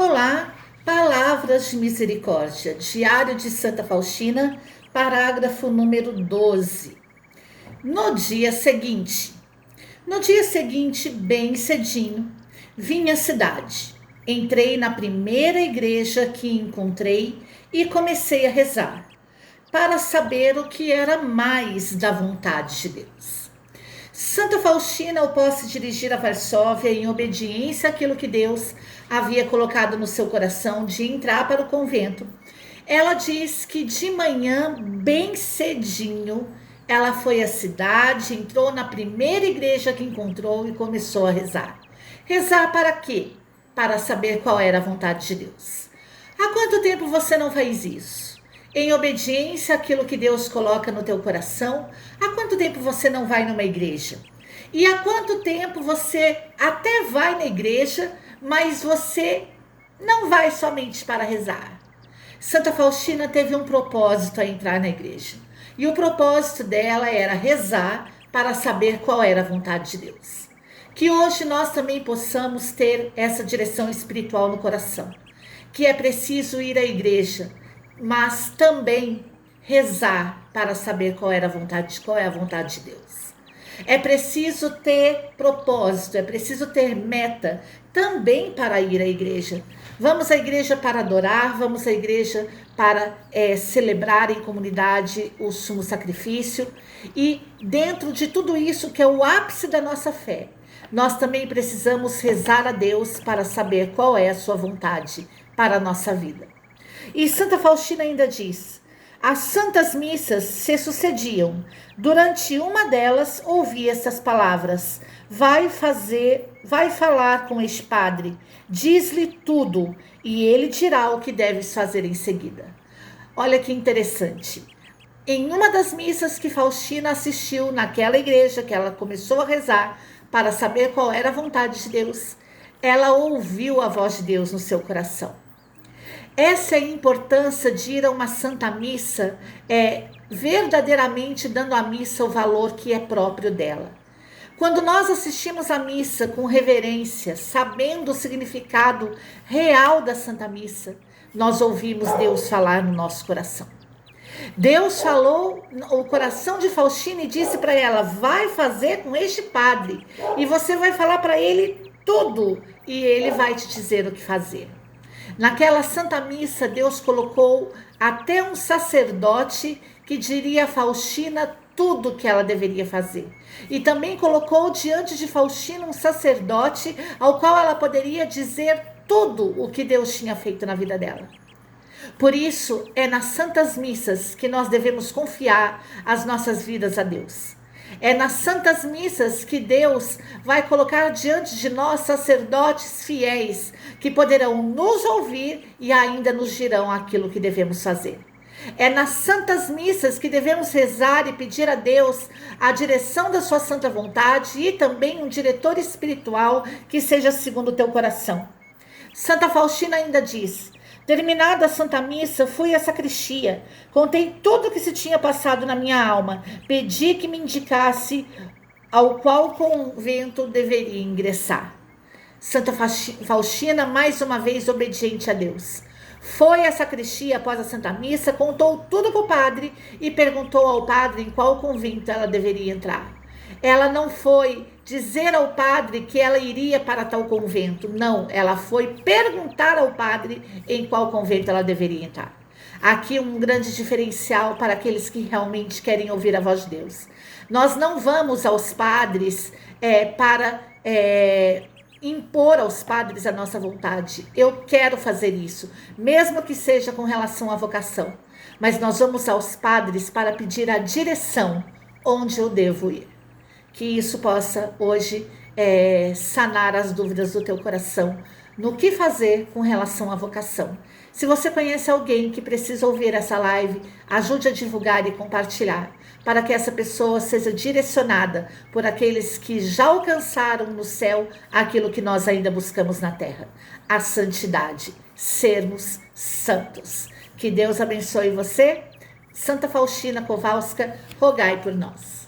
Olá, palavras de misericórdia, Diário de Santa Faustina, parágrafo número 12. No dia seguinte, bem cedinho, vim à cidade. Entrei na primeira igreja que encontrei e comecei a rezar, para saber o que era mais da vontade de Deus. Santa Faustina, ao pôr se dirigir a Varsóvia em obediência àquilo que Deus havia colocado no seu coração de entrar para o convento, ela diz que de manhã, bem cedinho, ela foi à cidade, entrou na primeira igreja que encontrou e começou a rezar. Rezar para quê? Para saber qual era a vontade de Deus. Há quanto tempo você não faz isso? Em obediência àquilo que Deus coloca no teu coração, há quanto tempo você não vai numa igreja? E há quanto tempo você até vai na igreja, mas você não vai somente para rezar? Santa Faustina teve um propósito a entrar na igreja. E o propósito dela era rezar para saber qual era a vontade de Deus. Que hoje nós também possamos ter essa direção espiritual no coração. Que é preciso ir à igreja, mas também rezar para saber qual é a vontade de Deus. É preciso ter propósito, é preciso ter meta também para ir à igreja. Vamos à igreja para adorar, vamos à igreja para celebrar em comunidade o sumo sacrifício. E dentro de tudo isso, que é o ápice da nossa fé, nós também precisamos rezar a Deus para saber qual é a sua vontade para a nossa vida. E Santa Faustina ainda diz: as santas missas se sucediam. Durante uma delas ouvi essas palavras: vai falar com este padre, diz-lhe tudo, e ele dirá o que deves fazer em seguida. Olha que interessante. Em uma das missas que Faustina assistiu naquela igreja que ela começou a rezar para saber qual era a vontade de Deus, ela ouviu a voz de Deus no seu coração. Essa é a importância de ir a uma santa missa, verdadeiramente dando à missa o valor que é próprio dela. Quando nós assistimos à missa com reverência, sabendo o significado real da Santa Missa, nós ouvimos Deus falar no nosso coração. Deus falou no coração de Faustina e disse para ela: vai fazer com este padre, e você vai falar para ele tudo, e ele vai te dizer o que fazer. Naquela Santa Missa, Deus colocou até um sacerdote que diria a Faustina tudo o que ela deveria fazer. E também colocou diante de Faustina um sacerdote ao qual ela poderia dizer tudo o que Deus tinha feito na vida dela. Por isso, é nas santas missas que nós devemos confiar as nossas vidas a Deus. É nas santas missas que Deus vai colocar diante de nós sacerdotes fiéis que poderão nos ouvir e ainda nos dirão aquilo que devemos fazer. É nas santas missas que devemos rezar e pedir a Deus a direção da sua santa vontade e também um diretor espiritual que seja segundo o teu coração. Santa Faustina ainda diz: terminada a Santa Missa, fui à sacristia, contei tudo o que se tinha passado na minha alma, pedi que me indicasse ao qual convento deveria ingressar. Santa Faustina, mais uma vez obediente a Deus, foi à sacristia após a Santa Missa, contou tudo para o padre e perguntou ao padre em qual convento ela deveria entrar. Ela não foi dizer ao padre que ela iria para tal convento. Não, ela foi perguntar ao padre em qual convento ela deveria entrar. Aqui um grande diferencial para aqueles que realmente querem ouvir a voz de Deus. Nós não vamos aos padres para impor aos padres a nossa vontade. Eu quero fazer isso, mesmo que seja com relação à vocação. Mas nós vamos aos padres para pedir a direção onde eu devo ir. Que isso possa hoje sanar as dúvidas do teu coração no que fazer com relação à vocação. Se você conhece alguém que precisa ouvir essa live, ajude a divulgar e compartilhar, para que essa pessoa seja direcionada por aqueles que já alcançaram no céu aquilo que nós ainda buscamos na terra, a santidade, sermos santos. Que Deus abençoe você. Santa Faustina Kowalska, rogai por nós.